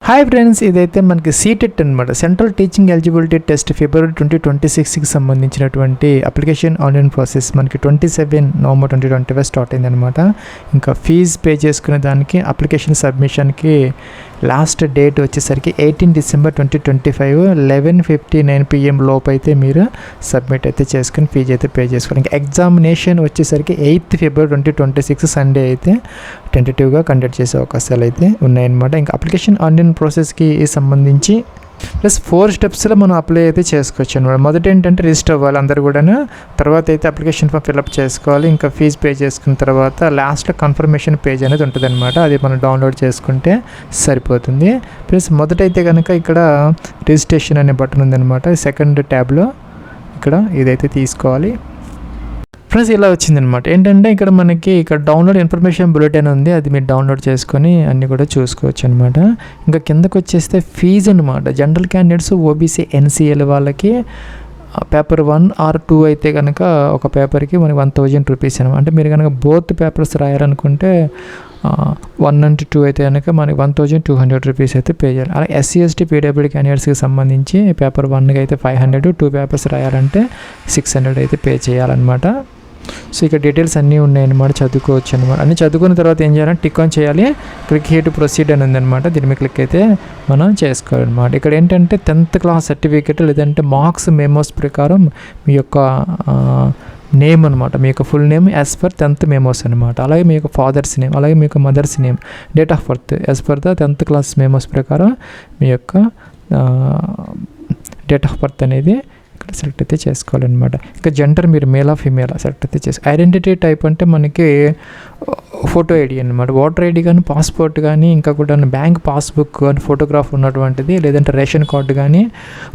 Hi friends, ఇదైతే మనకి CTET అనమాట. సెంట్రల్ టీచింగ్ ఎలిజిబిలిటీ టెస్ట్ ఫిబ్రవరి 2026కి సంబంధించినటువంటి అప్లికేషన్ ఆన్లైన్ ప్రాసెస్ మనకి 27 నవంబర్ 2025 స్టార్ట్ అయింది అనమాట. ఇంకా ఫీజ్ పే చేసుకునే దానికి అప్లికేషన్ సబ్మిషన్కి లాస్ట్ డేట్ వచ్చేసరికి 18 డిసెంబర్ 2025 11:59 PM లోపు అయితే మీరు సబ్మిట్ అయితే చేసుకుని ఫీజు అయితే పే చేసుకోవాలి. ఇంకా ఎగ్జామినేషన్ వచ్చేసరికి 8 ఫిబ్రవరి 2026 సండే అయితే టెంటేటివ్గా కండక్ట్ చేసే అవకాశాలు అయితే ఉన్నాయన్నమాట. ఇంకా అప్లికేషన్ ఆన్లైన్ ప్రాసెస్కి సంబంధించి ప్లస్ 4 స్టెప్స్లో మనం అప్లై అయితే చేసుకోవచ్చు అనమాట. మొదటి ఏంటంటే రిజిస్టర్ అవ్వాలి అందరు కూడా. తర్వాత అయితే అప్లికేషన్ ఫామ్ ఫిల్అప్ చేసుకోవాలి. ఇంకా ఫీజు పే చేసుకున్న తర్వాత లాస్ట్లో కన్ఫర్మేషన్ పేజ్ అనేది ఉంటుంది అనమాట. అది మనం డౌన్లోడ్ చేసుకుంటే సరిపోతుంది. ప్లస్ మొదటైతే కనుక ఇక్కడ రిజిస్ట్రేషన్ అనే బటన్ ఉందన్నమాట. సెకండ్ ట్యాబ్లో ఇక్కడ ఇదైతే తీసుకోవాలి. ఫ్రెండ్స్ ఇలా వచ్చిందనమాట. ఏంటంటే ఇక్కడ డౌన్లోడ్ ఇన్ఫర్మేషన్ బులెటిన్ ఉంది. అది మీరు డౌన్లోడ్ చేసుకొని అన్నీ కూడా చూసుకోవచ్చు అనమాట. ఇంకా కిందకు వచ్చేస్తే ఫీజు అనమాట. జనరల్ క్యాండిడేట్స్, ఓబీసీ, ఎన్సీఎల్ వాళ్ళకి పేపర్ 1 or 2 అయితే కనుక ఒక పేపర్కి మనకి 1000 రూపీస్ అనమాట. అంటే మీరు కనుక బోత్ పేపర్స్ రాయాలనుకుంటే 1 and 2 అయితే కనుక మనకి 1200 రూపీస్ అయితే పే చేయాలి. అలాగే ఎస్సీ, ఎస్టీ, పీడబ్ల్యూడీ క్యాండిడేట్స్కి సంబంధించి పేపర్ 1కి అయితే 500, 2 పేపర్స్ రాయాలంటే 600 అయితే పే చేయాలన్నమాట. సో ఇక్కడ డీటెయిల్స్ అన్నీ ఉన్నాయన్నమాట, చదువుకోవచ్చు అనమాట. అన్నీ చదువుకున్న తర్వాత ఏం చేయాలంటే టిక్ ఆన్ చేయాలి. క్లిక్ హియర్ టు ప్రొసీడ్ అని ఉందన్నమాట. దీని మీద క్లిక్ అయితే మనం చేసుకోవాలన్నమాట. ఇక్కడ ఏంటంటే 10th క్లాస్ సర్టిఫికేట్ లేదంటే మార్క్స్ మెమోస్ ప్రకారం మీ యొక్క నేమ్ అనమాట, మీ యొక్క full name as per 10th memos అనమాట. అలాగే మీ యొక్క ఫాదర్స్ నేమ్, అలాగే మీ యొక్క mother's name, date of birth as per the 10th class memos ప్రకారం మీ యొక్క డేట్ ఆఫ్ బర్త్ అనేది ఇక్కడ సెలెక్ట్ అయితే చేసుకోవాలన్నమాట. ఇంకా జెండర్ మీరు మేలా ఫీమేలా సెలెక్ట్ అయితే ఐడెంటిటీ టైప్ అంటే మనకి ఫోటో ఐడి అనమాట. ఓటర్ ఐడి కానీ, పాస్పోర్ట్ కానీ, ఇంకా కూడా బ్యాంక్ పాస్బుక్ కానీ ఫోటోగ్రాఫ్ ఉన్నటువంటిది, లేదంటే రేషన్ కార్డు కానీ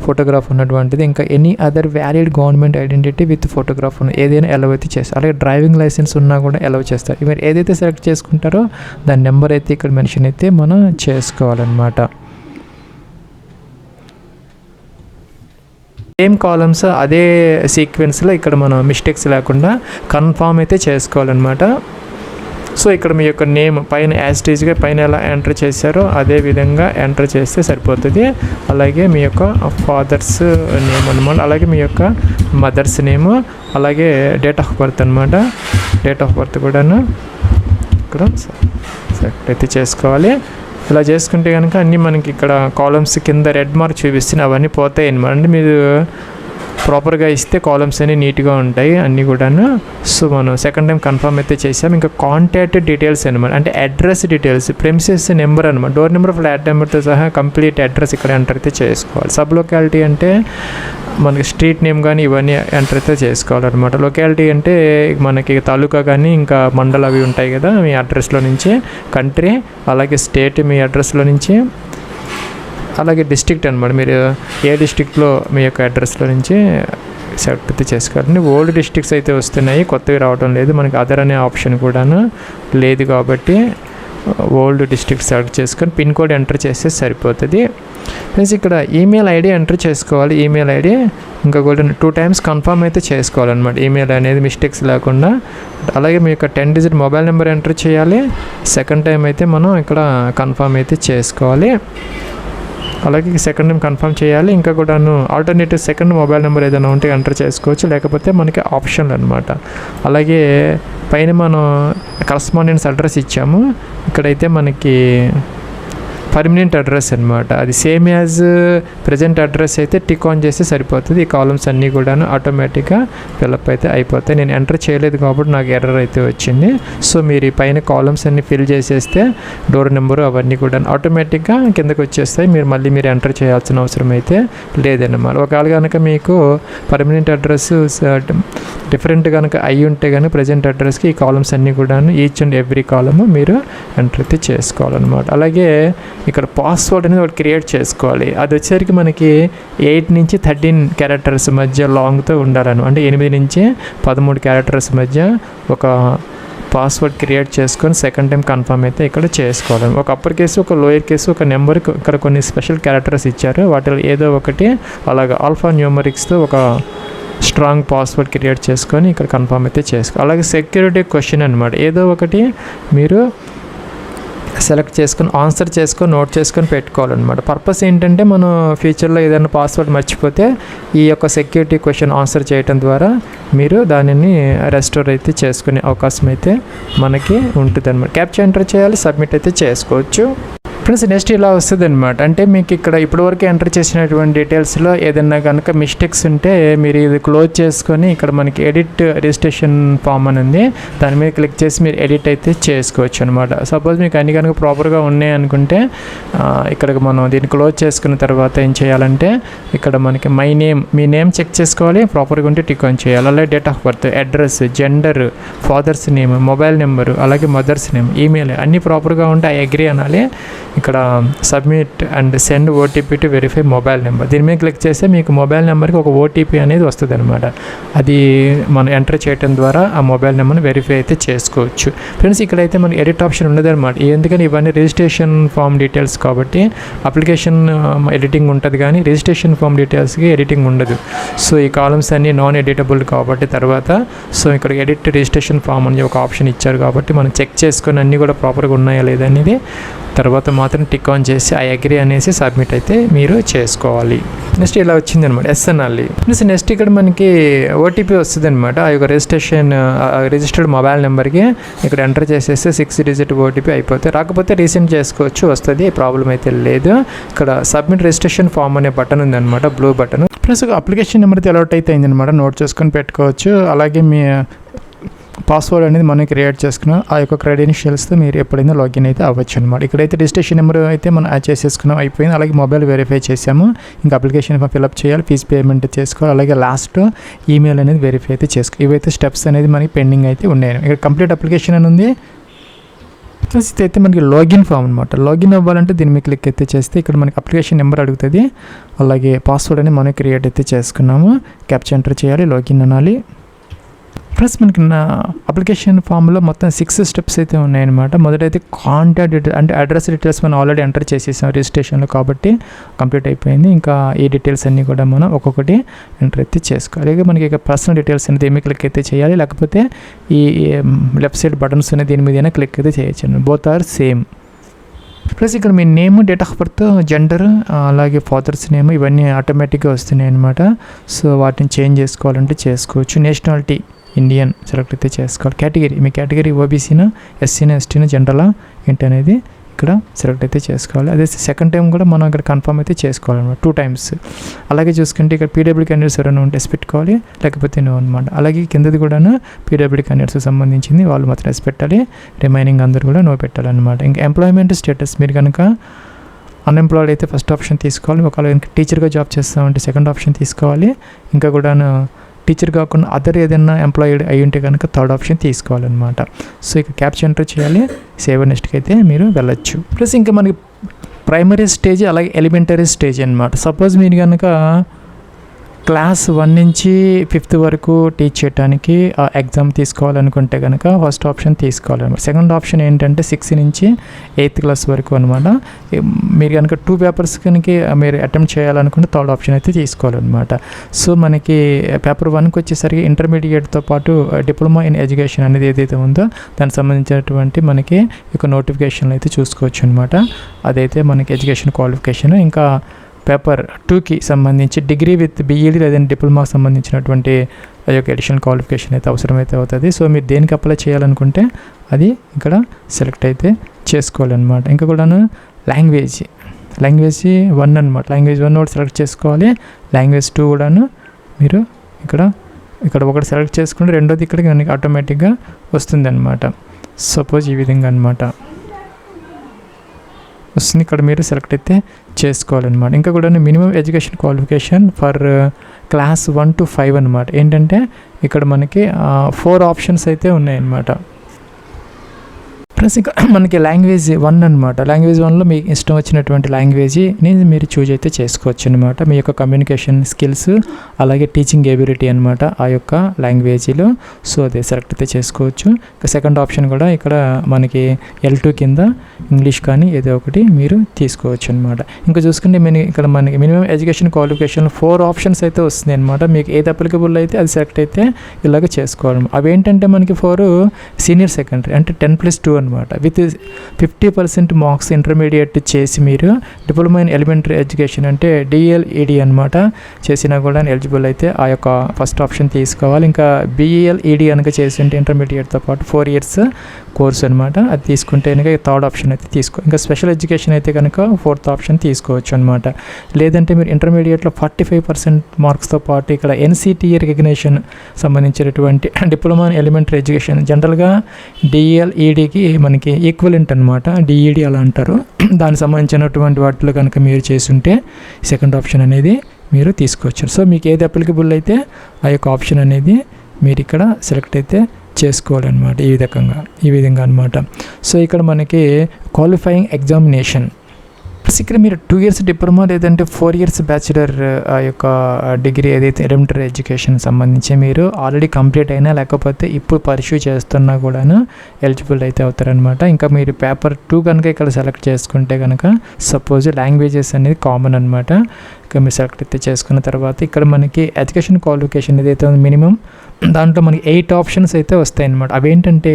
ఫోటోగ్రాఫ్ ఉన్నటువంటిది, ఇంకా any other valid government identity with photograph ఉన్న ఏదైనా అలౌ అయితే చేస్తారు. అలాగే డ్రైవింగ్ లైసెన్స్ ఉన్నా కూడా అలౌ చేస్తారు. మీరు ఏదైతే సెలెక్ట్ చేసుకుంటారో దాని నెంబర్ అయితే ఇక్కడ మెన్షన్ అయితే మనం చేసుకోవాలన్నమాట. సేమ్ కాలమ్స్ అదే సీక్వెన్స్లో ఇక్కడ మనం మిస్టేక్స్ లేకుండా కన్ఫామ్ అయితే చేసుకోవాలన్నమాట. సో ఇక్కడ మీ యొక్క నేమ్ పైన యాస్టీజ్గా పైన ఎలా ఎంటర్ చేశారో అదే విధంగా ఎంటర్ చేస్తే సరిపోతుంది. అలాగే మీ యొక్క ఫాదర్స్ నేమ్ అనమాట, అలాగే మీ యొక్క మదర్స్ నేమ్, అలాగే డేట్ ఆఫ్ బర్త్ అనమాట. డేట్ ఆఫ్ బర్త్ కూడాను ఇక్కడ సెలెక్ట్ అయితే చేసుకోవాలి. ఇలా చేసుకుంటే కనుక అన్నీ మనకి ఇక్కడ కాలమ్స్ కింద రెడ్ మార్క్ చూపిస్తున్నాయి, అవన్నీ పోతాయి అనమాట. అంటే మీరు ప్రాపర్గా ఇస్తే కాలమ్స్ అన్నీ నీట్గా ఉంటాయి అన్నీ కూడాను. సో మనం సెకండ్ టైం కన్ఫర్మ్ అయితే చేసాం. ఇంకా కాంటాక్ట్ డీటెయిల్స్ అనమాట, అంటే అడ్రస్ డీటెయిల్స్, ప్రెమిసెస్ నెంబర్ అనమాట, డోర్ నెంబర్, ఫ్లాట్ నెంబర్తో సహా కంప్లీట్ అడ్రస్ ఇక్కడ ఎంటర్ అయితే చేసుకోవాలి. సబ్ లొకాలిటీ అంటే మనకి స్ట్రీట్ నేమ్ కానీ ఇవన్నీ ఎంటర్ అయితే చేసుకోవాలన్నమాట. లొకాలిటీ అంటే మనకి తాలూకా కానీ ఇంకా మండలం అవి ఉంటాయి కదా మీ అడ్రస్లో నుంచి, కంట్రీ, అలాగే స్టేట్ మీ అడ్రస్లో నుంచి, అలాగే డిస్ట్రిక్ట్ అనమాట, మీరు ఏ డిస్ట్రిక్ట్లో మీ యొక్క అడ్రస్లో నుంచి సెలెక్ట్ అయితే చేసుకోవాలండి. ఓల్డ్ డిస్ట్రిక్ట్స్ అయితే వస్తున్నాయి, కొత్తవి రావడం లేదు. మనకి అదర్ అనే ఆప్షన్ కూడాను లేదు కాబట్టి ఓల్డ్ డిస్ట్రిక్ట్ సెలెక్ట్ చేసుకొని పిన్ కోడ్ ఎంటర్ చేస్తే సరిపోతుంది. ప్లస్ ఇక్కడ ఈమెయిల్ ఐడి ఎంటర్ చేసుకోవాలి. ఈమెయిల్ ఐడి ఇంకా కూడా 2 times కన్ఫర్మ్ అయితే చేసుకోవాలన్నమాట, ఈమెయిల్ అనేది మిస్టేక్స్ లేకుండా. అలాగే మీ యొక్క 10 digit మొబైల్ నెంబర్ ఎంటర్ చేయాలి. సెకండ్ టైం అయితే మనం ఇక్కడ కన్ఫర్మ్ అయితే చేసుకోవాలి. అలాగే సెకండ్ టైం కన్ఫర్మ్ చేయాలి. ఇంకా కూడాను ఆల్టర్నేటివ్ సెకండ్ మొబైల్ నెంబర్ ఏదైనా ఉంటే ఎంటర్ చేసుకోవచ్చు, లేకపోతే మనకి ఆప్షన్లు అనమాట. అలాగే పైన మనం కరస్పాండెన్స్ అడ్రస్ ఇచ్చాము, ఇక్కడైతే మనకి పర్మనెంట్ అడ్రస్ అనమాట, అది సేమ్ యాజ్ ప్రజెంట్ అడ్రస్ అయితే టిక్ ఆన్ చేస్తే సరిపోతుంది. ఈ కాలమ్స్ అన్నీ కూడాను ఆటోమేటిక్గా ఫిల్అప్ అయితే అయిపోతాయి. నేను ఎంటర్ చేయలేదు కాబట్టి నాకు ఎర్రర్ అయితే వచ్చింది. సో మీరు ఈ పైన కాలమ్స్ అన్నీ ఫిల్ చేసేస్తే డోర్ నెంబరు అవన్నీ కూడా ఆటోమేటిక్గా కిందకి వచ్చేస్తాయి. మీరు ఎంటర్ చేయాల్సిన అవసరం అయితే లేదన్నమాట. ఒకవేళ కనుక మీకు పర్మనెంట్ అడ్రస్ డిఫరెంట్ కనుక అయ్యి ఉంటే కనుక ప్రజెంట్ అడ్రస్కి ఈ కాలమ్స్ అన్నీ కూడాను ఈచ్ అండ్ ఎవ్రీ కాలము మీరు ఎంటర్ అయితే చేసుకోవాలన్నమాట. అలాగే ఇక్కడ పాస్వర్డ్ అనేది ఒకటి క్రియేట్ చేసుకోవాలి. అది వచ్చేసరికి మనకి 8 నుంచి 13 క్యారెక్టర్స్ మధ్య లాంగ్తో ఉండాలను, అంటే 8 నుంచి 13 క్యారెక్టర్స్ మధ్య ఒక పాస్వర్డ్ క్రియేట్ చేసుకొని సెకండ్ టైం కన్ఫర్మ్ అయితే ఇక్కడ చేసుకోవాలి. ఒక అప్పర్ కేసు, ఒక లోయర్ కేసు, ఒక నెంబర్, ఇక్కడ కొన్ని స్పెషల్ క్యారెక్టర్స్ ఇచ్చారు, వాటిలో ఏదో ఒకటి అలాగే ఆల్ఫా న్యూమరిక్స్తో ఒక స్ట్రాంగ్ పాస్వర్డ్ క్రియేట్ చేసుకొని ఇక్కడ కన్ఫర్మ్ అయితే చేసుకోవాలి. అలాగే సెక్యూరిటీ క్వశ్చన్ అనమాట, ఏదో ఒకటి మీరు సెలెక్ట్ చేసుకొని ఆన్సర్ చేసుకొని నోట్ చేసుకొని పెట్టుకోవాలన్నమాట. పర్పస్ ఏంటంటే మనం ఫ్యూచర్లో ఏదైనా పాస్వర్డ్ మర్చిపోతే ఈ యొక్క సెక్యూరిటీ క్వశ్చన్ ఆన్సర్ చేయడం ద్వారా మీరు దానిని రెస్టోర్ అయితే చేసుకునే అవకాశం అయితే మనకి ఉంటుంది అనమాట. క్యాప్చా ఎంటర్ చేయాలి, సబ్మిట్ అయితే చేసుకోవచ్చు. ఫ్రెండ్స్ నెక్స్ట్ ఇలా వస్తుంది అనమాట. అంటే మీకు ఇక్కడ ఇప్పటివరకు ఎంటర్ చేసినటువంటి డీటెయిల్స్లో ఏదైనా కనుక మిస్టేక్స్ ఉంటే మీరు ఇది క్లోజ్ చేసుకొని ఇక్కడ మనకి ఎడిట్ రిజిస్ట్రేషన్ ఫామ్ అని ఉంది, దాని మీద క్లిక్ చేసి మీరు ఎడిట్ అయితే చేసుకోవచ్చు అనమాట. సపోజ్ మీకు అన్ని కనుక ప్రాపర్గా ఉన్నాయి అనుకుంటే ఇక్కడ మనం దీన్ని క్లోజ్ చేసుకున్న తర్వాత ఏం చేయాలంటే ఇక్కడ మనకి మై నేమ్, మీ నేమ్ చెక్ చేసుకోవాలి, ప్రాపర్గా ఉంటే టిక్ ఆన్ చేయాలి. అలాగే date of birth, address, gender, father's name, mobile number, అలాగే మదర్స్ నేమ్, ఈమెయిల్ అన్నీ ప్రాపర్గా ఉంటే ఐ అగ్రీ అనాలి. ఇక్కడ submit and send OTP to verify mobile number, దీని మీద క్లిక్ చేస్తే మీకు మొబైల్ నెంబర్కి ఒక ఓటీపీ అనేది వస్తుంది అనమాట. అది మనం ఎంటర్ చేయడం ద్వారా ఆ మొబైల్ నెంబర్ని వెరిఫై అయితే చేసుకోవచ్చు. ఫ్రెండ్స్ ఇక్కడైతే మనకి ఎడిట్ ఆప్షన్ ఉండదు అనమాట. ఎందుకని ఇవన్నీ రిజిస్ట్రేషన్ ఫామ్ డీటెయిల్స్ కాబట్టి అప్లికేషన్ ఎడిటింగ్ ఉంటుంది కానీ రిజిస్ట్రేషన్ ఫామ్ డీటెయిల్స్కి ఎడిటింగ్ ఉండదు. సో ఈ కాలమ్స్ అన్నీ నాన్ ఎడిటబుల్ కాబట్టి తర్వాత సో ఇక్కడ ఎడిట్ రిజిస్ట్రేషన్ ఫామ్ అని ఒక ఆప్షన్ ఇచ్చారు కాబట్టి మనం చెక్ చేసుకొని అన్నీ కూడా ప్రాపర్గా ఉన్నాయా లేదనేది తర్వాత మాత్రం టిక్ ఆన్ చేసి ఐ అగ్రీ అనేసి సబ్మిట్ అయితే మీరు చేసుకోవాలి. నెక్స్ట్ ఇలా వచ్చింది అనమాట, ఎస్ అనాలి. నెక్స్ట్ ఇక్కడ మనకి ఓటీపీ వస్తుంది అనమాట. ఆ యొక్క రిజిస్టర్డ్ మొబైల్ నెంబర్కి ఇక్కడ ఎంటర్ చేసేస్తే 6 డిజిట్ ఓటీపీ అయిపోతే, రాకపోతే రీసెంట్ చేసుకోవచ్చు, వస్తుంది, ప్రాబ్లం అయితే లేదు. ఇక్కడ సబ్మిట్ రిజిస్ట్రేషన్ ఫామ్ అనే బటన్ ఉంది అనమాట, blue button. Plus application number allot అయితే అయింది అనమాట, నోట్ చేసుకొని పెట్టుకోవచ్చు. అలాగే మీ పాస్వర్డ్ అనేది మనం క్రియేట్ చేసుకున్నాం, ఆ యొక్క క్రెడెన్షియల్స్తో మీరు ఎప్పుడైనా లాగిన్ అయితే అవ్వచ్చు అనమాట. ఇక్కడైతే రిజిస్ట్రేషన్ నెంబర్ అయితే మనం యాడ్ చేసేసుకున్నాం, అయిపోయింది. అలాగే మొబైల్ వెరిఫై చేసాము, ఇంకా అప్లికేషన్ ఫిల్అప్ చేయాలి, ఫీజు పేమెంట్ చేసుకోవాలి, అలాగే లాస్ట్ ఈమెయిల్ అనేది వెరిఫై అయితే చేసుకోవాలి. ఇవైతే స్టెప్స్ అనేది మనకి పెండింగ్ అయితే ఉన్నాయి. ఇక్కడ కంప్లీట్ అప్లికేషన్ అని ఉంది. ప్లస్ ఇదైతే మనకి లాగిన్ ఫామ్ అనమాట. లాగిన్ అవ్వాలంటే దీని మీద క్లిక్ అయితే చేస్తే ఇక్కడ మనకి అప్లికేషన్ నెంబర్ అడుగుతుంది, అలాగే పాస్వర్డ్ అనేది మనం క్రియేట్ అయితే చేసుకున్నాము, క్యాప్చా ఎంటర్ చేయాలి, లాగిన్ అనాలి. ప్లస్ మనకి నా అప్లికేషన్ ఫామ్లో మొత్తం 6 స్టెప్స్ అయితే ఉన్నాయన్నమాట. మొదటైతే కాంటాక్ట్ డీటెయిల్స్ అంటే అడ్రస్ డీటెయిల్స్ మనం ఆల్రెడీ ఎంటర్ చేసేసాం రిజిస్ట్రేషన్లో కాబట్టి కంప్లీట్ అయిపోయింది. ఇంకా ఈ డీటెయిల్స్ అన్నీ కూడా మనం ఒక్కొక్కటి ఎంటర్ అయితే చేసుకోవాలి. అలాగే మనకి ఇక పర్సనల్ డీటెయిల్స్ అనేది ఏమి క్లిక్ అయితే చేయాలి, లేకపోతే ఈ లెఫ్ట్ సైడ్ బటన్స్ అనేది దీని మీద క్లిక్ అయితే చేయొచ్చు, బోత్ ఆర్ సేమ్. ప్లస్ ఇక్కడ మీ name, date of birth, gender, అలాగే ఫాదర్స్ నేమ్ ఇవన్నీ ఆటోమేటిక్గా వస్తున్నాయి అనమాట. సో వాటిని చేంజ్ చేసుకోవాలంటే చేసుకోవచ్చు. నేషనాలిటీ ఇండియన్ సెలెక్ట్ అయితే చేసుకోవాలి. కేటగిరీ, మీ కేటగిరీ ఓబీసీనా, ఎస్సీనా, ఎస్టీనా, జనరలా ఏంటి అనేది ఇక్కడ సెలెక్ట్ అయితే చేసుకోవాలి. అదే సెకండ్ టైం కూడా మనం ఇక్కడ కన్ఫర్మ్ అయితే చేసుకోవాలన్నమాట, 2 times. అలాగే చూసుకుంటే ఇక్కడ పీడబ్ల్యూ క్యాండిడేట్స్ ఎవరైనా ఉంటే ఎస్ పెట్టుకోవాలి, లేకపోతే నో అనమాట. అలాగే కిందది కూడా పీడబ్ల్యూ క్యాండిడేట్స్కి సంబంధించింది, వాళ్ళు మాత్రం ఎస్ పెట్టాలి, రిమైనింగ్ అందరూ కూడా నో పెట్టాలన్నమాట. ఇంకా ఎంప్లాయ్మెంట్ స్టేటస్, మీరు కనుక అన్ఎంప్లాయిడ్ అయితే ఫస్ట్ ఆప్షన్ తీసుకోవాలి, ఒకవేళ టీచర్గా జాబ్ చేస్తామంటే సెకండ్ ఆప్షన్ తీసుకోవాలి, ఇంకా కూడా టీచర్ కాకుండా అదర్ ఏదైనా ఎంప్లాయిడ్ అయి ఉంటే కనుక థర్డ్ ఆప్షన్ తీసుకోవాలన్నమాట. సో ఇక క్యాప్చా ఎంటర్ చేయాలి, సేవ్ నెక్స్ట్కి అయితే మీరు వెళ్ళొచ్చు. ప్లస్ ఇంకా మనకి ప్రైమరీ స్టేజ్ అలాగే ఎలిమెంటరీ స్టేజ్ అనమాట. సపోజ్ మీరు కనుక క్లాస్ 1 నుంచి 5th వరకు టీచ్ చేయడానికి ఎగ్జామ్ తీసుకోవాలనుకుంటే కనుక ఫస్ట్ ఆప్షన్ తీసుకోవాలన్నమాట. సెకండ్ ఆప్షన్ ఏంటంటే 6 నుంచి 8th క్లాస్ వరకు అనమాట. మీరు కనుక 2 పేపర్స్ కనుక మీరు అటెంప్ట్ చేయాలనుకుంటే థర్డ్ ఆప్షన్ అయితే తీసుకోవాలన్నమాట. సో మనకి పేపర్ 1కి వచ్చేసరికి ఇంటర్మీడియట్తో పాటు డిప్లొమా ఇన్ ఎడ్యుకేషన్ అనేది ఏదైతే ఉందో దానికి సంబంధించినటువంటి మనకి ఒక నోటిఫికేషన్లు అయితే చూసుకోవచ్చు అనమాట. అదైతే మనకి ఎడ్యుకేషన్ క్వాలిఫికేషన్. ఇంకా పేపర్ 2కి సంబంధించి డిగ్రీ విత్ బీఈడీ లేదంటే డిప్లొమాకి సంబంధించినటువంటి ఆ యొక్క ఎడిషనల్ క్వాలిఫికేషన్ అయితే అవసరమైతే అవుతుంది. సో మీరు దేనికి అప్లై చేయాలనుకుంటే అది ఇక్కడ సెలెక్ట్ అయితే చేసుకోవాలన్నమాట. ఇంకా కూడాను లాంగ్వేజ్ 1 అనమాట. లాంగ్వేజ్ 1 ఒకటి సెలెక్ట్ చేసుకోవాలి, లాంగ్వేజ్ 2 కూడాను మీరు ఇక్కడ ఒకటి సెలెక్ట్ చేసుకుంటే రెండోది ఇక్కడికి మనకి ఆటోమేటిక్గా వస్తుంది అనమాట. సపోజ్ ఈ విధంగా అనమాట వస్తుంది, ఇక్కడ మీరు సెలెక్ట్ అయితే చేసుకోవాలన్నమాట. ఇంకా కూడా minimum education qualification for class 1 to 5 అనమాట. ఏంటంటే ఇక్కడ మనకి 4 ఆప్షన్స్ అయితే ఉన్నాయన్నమాట. ప్లస్ ఇంకా మనకి లాంగ్వేజ్ 1 అనమాట. లాంగ్వేజ్ 1లో మీకు ఇష్టం వచ్చినటువంటి లాంగ్వేజ్ని మీరు చూజ్ అయితే చేసుకోవచ్చు అనమాట. మీ యొక్క కమ్యూనికేషన్ స్కిల్స్ అలాగే టీచింగ్ ఎబిలిటీ అనమాట ఆ యొక్క లాంగ్వేజ్లో. సో అదే సెలెక్ట్ అయితే చేసుకోవచ్చు. ఇంకా సెకండ్ ఆప్షన్ కూడా ఇక్కడ మనకి L2 కింద ఇంగ్లీష్ కానీ ఏదో ఒకటి మీరు తీసుకోవచ్చు అనమాట. ఇంకా చూసుకుంటే ఇక్కడ మనకి మినిమం ఎడ్యుకేషన్ క్వాలిఫికేషన్ 4 ఆప్షన్స్ అయితే వస్తుంది అనమాట. మీకు ఏది అప్లికబుల్ అయితే అది సెలెక్ట్ అయితే ఇలాగ చేసుకోవాలి. అవి ఏంటంటే మనకి 4 సీనియర్ సెకండరీ అంటే 10+2 అనమాట. అనమాట. విత్ 50% మార్క్స్ ఇంటర్మీడియట్ చేసి మీరు డిప్లొమా ఇన్ ఎలిమెంటరీ ఎడ్యుకేషన్ అంటే డిఎల్ఈడి అనమాట చేసినా కూడా ఎలిజిబుల్ అయితే ఆ యొక్క ఫస్ట్ ఆప్షన్ తీసుకోవాలి. ఇంకా బిఎల్ఈడి కనుక చేసి ఉంటే ఇంటర్మీడియట్తో పాటు 4 years కోర్స్ అనమాట, అది తీసుకుంటే కనుక థర్డ్ ఆప్షన్ అయితే ఇంకా స్పెషల్ ఎడ్యుకేషన్ అయితే కనుక 4th ఆప్షన్ తీసుకోవచ్చు అనమాట. లేదంటే మీరు ఇంటర్మీడియట్లో 45% మార్క్స్తో పాటు ఇక్కడ ఎన్సిటిఈ రికగ్నిషన్ సంబంధించినటువంటి డిప్లొమా ఇన్ ఎలిమెంటరీ ఎడ్యుకేషన్ జనరల్గా డిఎల్ఈడికి మనకి ఈక్వలెంట్ అనమాట, డిఈడి అలా అంటారు. దానికి సంబంధించినటువంటి వాటిలో కనుక మీరు చేసుంటే సెకండ్ ఆప్షన్ అనేది మీరు తీసుకోవచ్చు. సో మీకు ఏది అప్లికబుల్ అయితే ఆ యొక్క ఆప్షన్ అనేది మీరు ఇక్కడ సెలెక్ట్ అయితే చేసుకోవాలన్నమాట. ఈ విధంగా అనమాట. సో ఇక్కడ మనకి క్వాలిఫైయింగ్ ఎగ్జామినేషన్ ఇక్కడ మీరు 2 years డిప్లొమా లేదంటే 4 years బ్యాచిలర్ ఆ యొక్క డిగ్రీ ఏదైతే ఎలిమెంటరీ ఎడ్యుకేషన్ సంబంధించి మీరు ఆల్రెడీ కంప్లీట్ అయినా లేకపోతే ఇప్పుడు పర్స్యూ చేస్తున్నా కూడాను ఎలిజిబుల్ అయితే అవుతారనమాట. ఇంకా మీరు పేపర్ 2 కనుక ఇక్కడ సెలెక్ట్ చేసుకుంటే కనుక సపోజ్ లాంగ్వేజెస్ అనేది కామన్ అనమాట. ఇంకా మీరు సెలెక్ట్ అయితే చేసుకున్న తర్వాత ఇక్కడ మనకి ఎడ్యుకేషన్ క్వాలిఫికేషన్ ఏదైతే మినిమం దాంట్లో మనకి 8 ఆప్షన్స్ అయితే వస్తాయి అన్నమాట. అవేంటంటే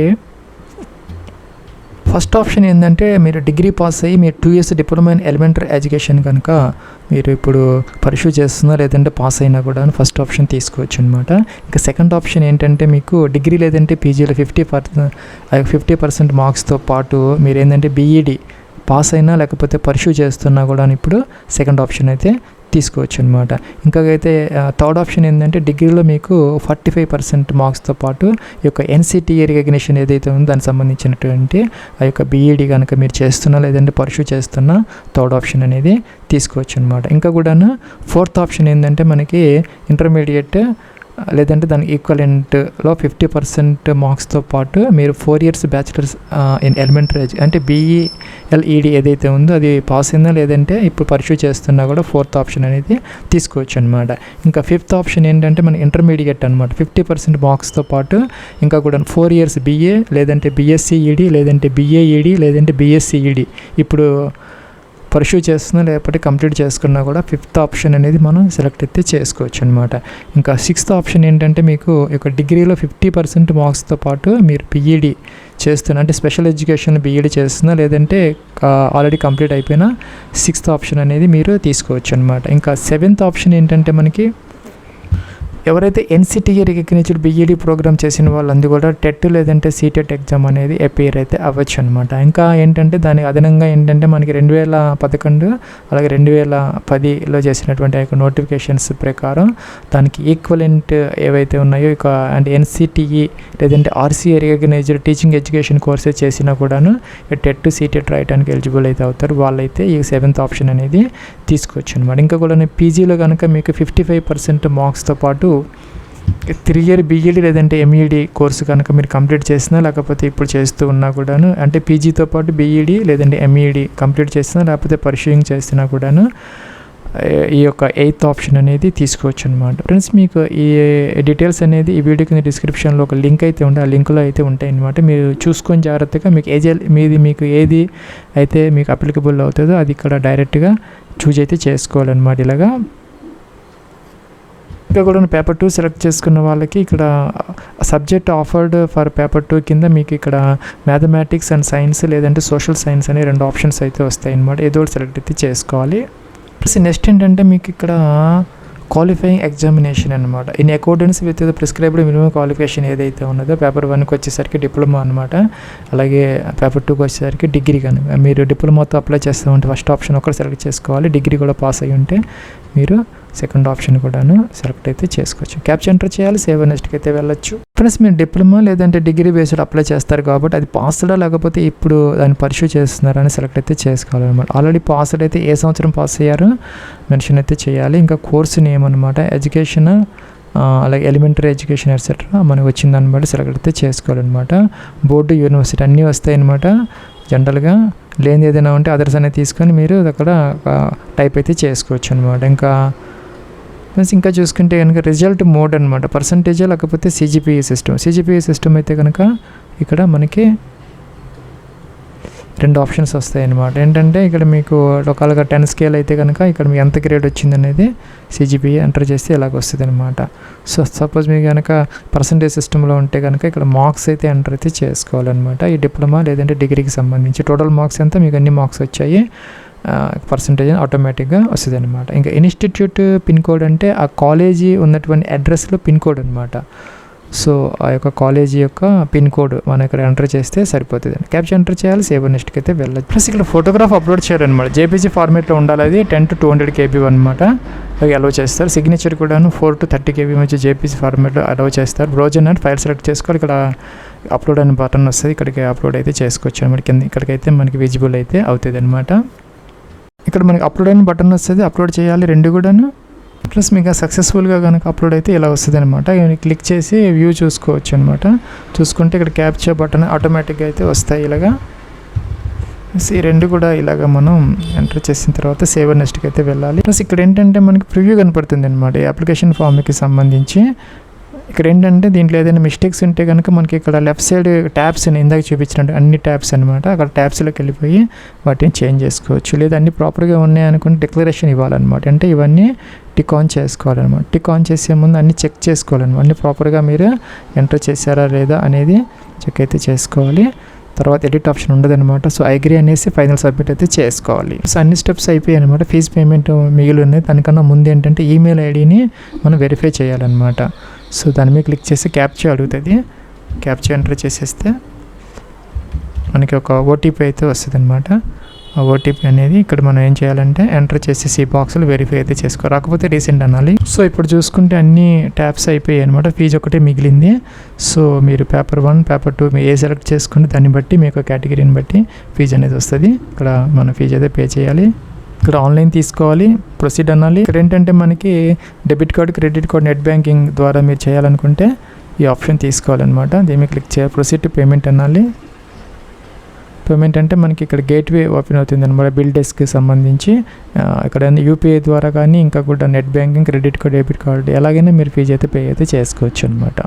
ఫస్ట్ ఆప్షన్ ఏంటంటే మీరు డిగ్రీ పాస్ అయ్యి మీరు 2 years diploma in elementary education కనుక మీరు ఇప్పుడు పర్స్యూ చేస్తున్నా లేదంటే పాస్ అయినా కూడా ఫస్ట్ ఆప్షన్ తీసుకోవచ్చు అనమాట. ఇంకా సెకండ్ ఆప్షన్ ఏంటంటే మీకు డిగ్రీ లేదంటే పీజీలో 50% మార్క్స్తో పాటు మీరు ఏంటంటే బీఈడి పాస్ అయినా లేకపోతే పర్స్యూ చేస్తున్నా కూడా ఇప్పుడు సెకండ్ ఆప్షన్ అయితే తీసుకోవచ్చు అనమాట. ఇంకా అయితే థర్డ్ ఆప్షన్ ఏంటంటే డిగ్రీలో మీకు 45% మార్క్స్తో పాటు ఈ యొక్క ఎన్సిటిఈ రికగ్నిషన్ ఏదైతే ఉందో దానికి సంబంధించినటువంటి ఆ యొక్క బీఈడి కనుక మీరు చేస్తున్నా లేదంటే పర్స్యూ చేస్తున్నా థర్డ్ ఆప్షన్ అనేది తీసుకోవచ్చు అనమాట. ఇంకా కూడా ఫోర్త్ ఆప్షన్ ఏంటంటే మనకి ఇంటర్మీడియట్ లేదంటే దానికి ఈక్వలెంట్లో 50% మార్క్స్తో పాటు మీరు 4 years బ్యాచిలర్స్ ఇన్ ఎలిమెంటరీ అంటే బిఈఎల్ఈడి ఏదైతే ఉందో అది పాస్ అయిందా లేదంటే ఇప్పుడు పర్స్యూ చేస్తున్నా కూడా 4th ఆప్షన్ అనేది తీసుకోవచ్చు అనమాట. ఇంకా 5th ఆప్షన్ ఏంటంటే మన ఇంటర్మీడియట్ అనమాట 50% మార్క్స్తో పాటు ఇంకా కూడా 4 years బిఏ లేదంటే బిఎస్సిఈడి లేదంటే బిఏఈడి లేదంటే బిఎస్సిఈడి ఇప్పుడు పర్స్యూ చేస్తున్నా లేకపోతే కంప్లీట్ చేసుకున్నా కూడా 5th ఆప్షన్ అనేది మనం సెలెక్ట్ అయితే చేసుకోవచ్చు అనమాట. ఇంకా 6th ఆప్షన్ ఏంటంటే మీకు ఒక డిగ్రీలో 50% మార్క్స్తో పాటు మీరు బీఈడి చేస్తున్నా అంటే స్పెషల్ ఎడ్యుకేషన్ బీఈడి చేస్తున్నా లేదంటే ఆల్రెడీ కంప్లీట్ అయిపోయిన 6th ఆప్షన్ అనేది మీరు తీసుకోవచ్చు అనమాట. ఇంకా 7th ఆప్షన్ ఏంటంటే మనకి ఎవరైతే ఎన్సిటిఈ రికగ్నైజ్డ్ బీఈడి ప్రోగ్రామ్ చేసిన వాళ్ళందరూ కూడా టెట్ లేదంటే సీటెట్ ఎగ్జామ్ అనేది అపియర్ అయితే అవ్వచ్చు అనమాట. ఇంకా ఏంటంటే దానికి అదనంగా ఏంటంటే మనకి 2011 అలాగే 2010లో చేసినటువంటి ఆ యొక్క నోటిఫికేషన్స్ ప్రకారం దానికి ఈక్వలెంట్ ఏవైతే ఉన్నాయో ఇక అంటే ఎన్సిటిఈ లేదంటే RCA recognised teaching education courses చేసినా కూడాను టెట్ సీటెట్ రాయడానికి ఎలిజిబుల్ అయితే అవుతారు. వాళ్ళైతే ఈ 7th ఆప్షన్ అనేది తీసుకోవచ్చు అనమాట. ఇంకా కూడా పీజీలో కనుక మీకు 55% మార్క్స్తో పాటు 3 year బీఈడి లేదంటే ఎంఈడి కోర్సు కనుక మీరు కంప్లీట్ చేసినా లేకపోతే ఇప్పుడు చేస్తూ ఉన్నా కూడాను అంటే పీజీతో పాటు బీఈడి లేదంటే ఎంఈడి కంప్లీట్ చేసినా లేకపోతే పర్స్యూయింగ్ చేసినా కూడాను ఈ యొక్క 8th ఆప్షన్ అనేది తీసుకోవచ్చు అనమాట. ఫ్రెండ్స్ మీకు ఈ డీటెయిల్స్ అనేది ఈ వీడియో కింద డిస్క్రిప్షన్లో ఒక లింక్ అయితే ఉంది, ఆ లింక్లో అయితే ఉంటాయి అనమాట. మీరు చూసుకొని జాగ్రత్తగా మీకు ఏది అయితే మీకు అప్లికబుల్ అవుతుందో అది ఇక్కడ డైరెక్ట్గా చూజ్ అయితే చేసుకోవాలన్నమాట. ఇలాగా ఇంకా కూడా పేపర్ 2 సెలెక్ట్ చేసుకున్న వాళ్ళకి ఇక్కడ సబ్జెక్ట్ ఆఫర్డ్ ఫర్ పేపర్ 2 కింద మీకు ఇక్కడ మ్యాథమెటిక్స్ అండ్ సైన్స్ లేదంటే సోషల్ సైన్స్ అనే 2 ఆప్షన్స్ అయితే వస్తాయి అన్నమాట. ఏదో ఒకటి సెలెక్ట్ అయితే చేసుకోవాలి. నెక్స్ట్ ఏంటంటే మీకు ఇక్కడ క్వాలిఫైయింగ్ ఎగ్జామినేషన్ అనమాట. In accordance with the prescribed minimum qualification ఏదైతే ఉన్నదో పేపర్ 1కి వచ్చేసరికి డిప్లొమా అనమాట, అలాగే పేపర్ 2కి వచ్చేసరికి డిగ్రీ. కనుక మీరు డిప్లొమాతో అప్లై చేస్తామంటే ఫస్ట్ ఆప్షన్ ఒకటి సెలెక్ట్ చేసుకోవాలి. డిగ్రీ కూడా పాస్ అయ్యి ఉంటే మీరు సెకండ్ ఆప్షన్ కూడాను సెలెక్ట్ అయితే చేసుకోవచ్చు. క్యాప్చర్ ఎంటర్ చేయాలి, సేవ్ నెక్స్ట్కి అయితే వెళ్ళొచ్చు. ఫ్రెండ్స్ మీరు డిప్లొమా లేదంటే డిగ్రీ బేస్డ్ అప్లై చేస్తారు కాబట్టి అది పాస్డా లేకపోతే ఇప్పుడు దాన్ని పర్స్యూ చేస్తున్నారని సెలెక్ట్ అయితే చేసుకోవాలన్నమాట. ఆల్రెడీ పాస్డ్ అయితే ఏ సంవత్సరం పాస్ అయ్యారో మెన్షన్ అయితే చేయాలి. ఇంకా కోర్సు నేమ్ అనమాట ఎడ్యుకేషన్ అలాగే ఎలిమెంటరీ ఎడ్యుకేషన్ ఎట్సెట్రా మనకు వచ్చిన దాన్ని బట్టి సెలెక్ట్ అయితే చేసుకోవాలన్నమాట. బోర్డు యూనివర్సిటీ అన్నీ వస్తాయి అనమాట. జనరల్గా లేని ఏదైనా ఉంటే అదర్స్ అనేది తీసుకొని మీరు అక్కడ టైప్ అయితే చేసుకోవచ్చు అనమాట. ఇంకా చూసుకుంటే కనుక రిజల్ట్ మోడ్ అనమాట పర్సంటేజ్ లేకపోతే సిజిపిఏ సిస్టమ్ అయితే కనుక ఇక్కడ మనకి 2 ఆప్షన్స్ వస్తాయి అన్నమాట. ఏంటంటే ఇక్కడ మీకు ఒకవేళ 10 స్కేల్ అయితే కనుక ఇక్కడ మీకు ఎంత గ్రేడ్ వచ్చింది అనేది CGPA ఎంటర్ చేస్తే ఇలాగ వస్తుంది అనమాట. సో సపోజ్ మీకు కనుక పర్సంటేజ్ సిస్టంలో ఉంటే కనుక ఇక్కడ మార్క్స్ అయితే ఎంటర్ అయితే చేసుకోవాలన్నమాట. ఈ డిప్లొమా లేదంటే డిగ్రీకి సంబంధించి టోటల్ మార్క్స్ ఎంత, మీకు అన్ని మార్క్స్ వచ్చాయి, పర్సంటేజ్ ఆటోమేటిక్గా వస్తుంది అనమాట. ఇంకా ఇన్స్టిట్యూట్ పిన్ కోడ్ అంటే ఆ కాలేజీ ఉన్నటువంటి అడ్రస్లో పిన్ కోడ్ అనమాట. సో ఆ యొక్క కాలేజీ యొక్క పిన్ కోడ్ మనం ఇక్కడ ఎంటర్ చేస్తే సరిపోతుంది అండి. క్యాప్చర్ ఎంటర్ చేయాలి, సేవ్ నెక్స్ట్కి అయితే వెళ్ళాలి. ప్లస్ ఇక్కడ ఫోటోగ్రాఫ్ అప్లోడ్ చేయాలన్నమాట. JPG ఫార్మేట్లో ఉండాలి, అది 10 to 200 KB అనమాట. అలౌ చేస్తారు. సిగ్నేచర్ కూడాను 4 to 30 KB మధ్య JPG ఫార్మేట్లో అలౌ చేస్తారు. బ్రౌజర్ అండ్ ఫైల్ సెలెక్ట్ చేసుకోవాలి. ఇక్కడ అప్లోడ్ అనే బటన్ వస్తుంది, ఇక్కడికి అప్లోడ్ అయితే చేసుకోవచ్చు అనమాట. కింద ఇక్కడికైతే మనకి విజిబుల్ అయితే అవుతుంది అనమాట. ఇక్కడ మనకి అప్లోడ్ అయిన బటన్ వస్తుంది, అప్లోడ్ చేయాలి 2 కూడాను. ప్లస్ మీకు సక్సెస్ఫుల్గా కనుక అప్లోడ్ అయితే ఇలా వస్తుంది అనమాట. క్లిక్ చేసి వ్యూ చూసుకోవచ్చు అనమాట. చూసుకుంటే ఇక్కడ క్యాప్చర్ బటన్ ఆటోమేటిక్గా అయితే వస్తాయి ఇలాగా. ఈ 2 కూడా ఇలాగ మనం ఎంటర్ చేసిన తర్వాత సేవ్ నెక్స్ట్కి అయితే వెళ్ళాలి. ప్లస్ ఇక్కడ ఏంటంటే మనకి ప్రివ్యూ కనపడుతుంది అనమాట ఈ అప్లికేషన్ ఫామ్కి సంబంధించి. ఇక్కడ ఏంటంటే దీంట్లో ఏదైనా మిస్టేక్స్ ఉంటే కనుక మనకి ఇక్కడ లెఫ్ట్ సైడ్ ట్యాబ్స్ ఇందాక చూపించినట్టు అన్ని ట్యాబ్స్ అనమాట. అక్కడ ట్యాబ్స్లోకి వెళ్ళిపోయి వాటిని చేంజ్ చేసుకోవచ్చు. లేదా అన్ని ప్రాపర్గా ఉన్నాయి అనుకుంటే డిక్లరేషన్ ఇవ్వాలన్నమాట. అంటే ఇవన్నీ టిక్ ఆన్ చేసుకోవాలన్నమాట. టిక్ ఆన్ చేసే ముందు అన్ని చెక్ చేసుకోవాలన్నమాట. అన్ని ప్రాపర్గా మీరు ఎంటర్ చేశారా లేదా అనేది చెక్ అయితే చేసుకోవాలి. తర్వాత ఎడిట్ ఆప్షన్ ఉండదన్నమాట. సో అగ్రీ అనేసి ఫైనల్ సబ్మిట్ అయితే చేసుకోవాలి. సో అన్ని స్టెప్స్ అయిపోయాయి అనమాట. ఫీజు పేమెంట్ మిగిలి ఉన్నాయి. దానికన్నా ముందు ఏంటంటే ఈమెయిల్ ఐడిని మనం వెరిఫై చేయాలన్నమాట. సో దాని మీద క్లిక్ చేసి క్యాప్చర్ అడుగుతుంది. క్యాప్చర్ ఎంటర్ చేసేస్తే మనకి ఒక OTP అయితే వస్తుంది అనమాట. ఆ OTP అనేది ఇక్కడ మనం ఏం చేయాలంటే ఎంటర్ చేసేసి బాక్స్లో వెరిఫై అయితే చేసుకో, రాకపోతే రీసెంట్ అనాలి. సో ఇప్పుడు చూసుకుంటే అన్ని ట్యాబ్స్ అయిపోయాయి అనమాట. ఫీజు ఒకటే మిగిలింది. సో మీరు పేపర్ 1 పేపర్ 2 మీరు ఏ సెలెక్ట్ చేసుకుంటే దాన్ని బట్టి మీకు కేటగిరీని బట్టి ఫీజు అనేది వస్తుంది. ఇక్కడ మన ఫీజు అయితే పే చేయాలి. ఇక్కడ ఆన్లైన్ తీసుకోవాలి, ప్రొసీడ్ అనాలి. ఇక్కడ ఏంటంటే మనకి debit card, credit card, net banking ద్వారా మీరు చేయాలనుకుంటే ఈ ఆప్షన్ తీసుకోవాలన్నమాట. దీని మీద క్లిక్ చేయాలి, ప్రొసీడ్ టు పేమెంట్ అనాలి. పేమెంట్ అంటే మనకి ఇక్కడ గేట్వే ఓపెన్ అవుతుంది అనమాట. బిల్ డెస్క్కి సంబంధించి ఇక్కడ UPI ద్వారా కానీ ఇంకా కూడా net banking, credit card, debit card ఎలాగైనా మీరు ఫీజు అయితే పే అయితే చేసుకోవచ్చు అనమాట.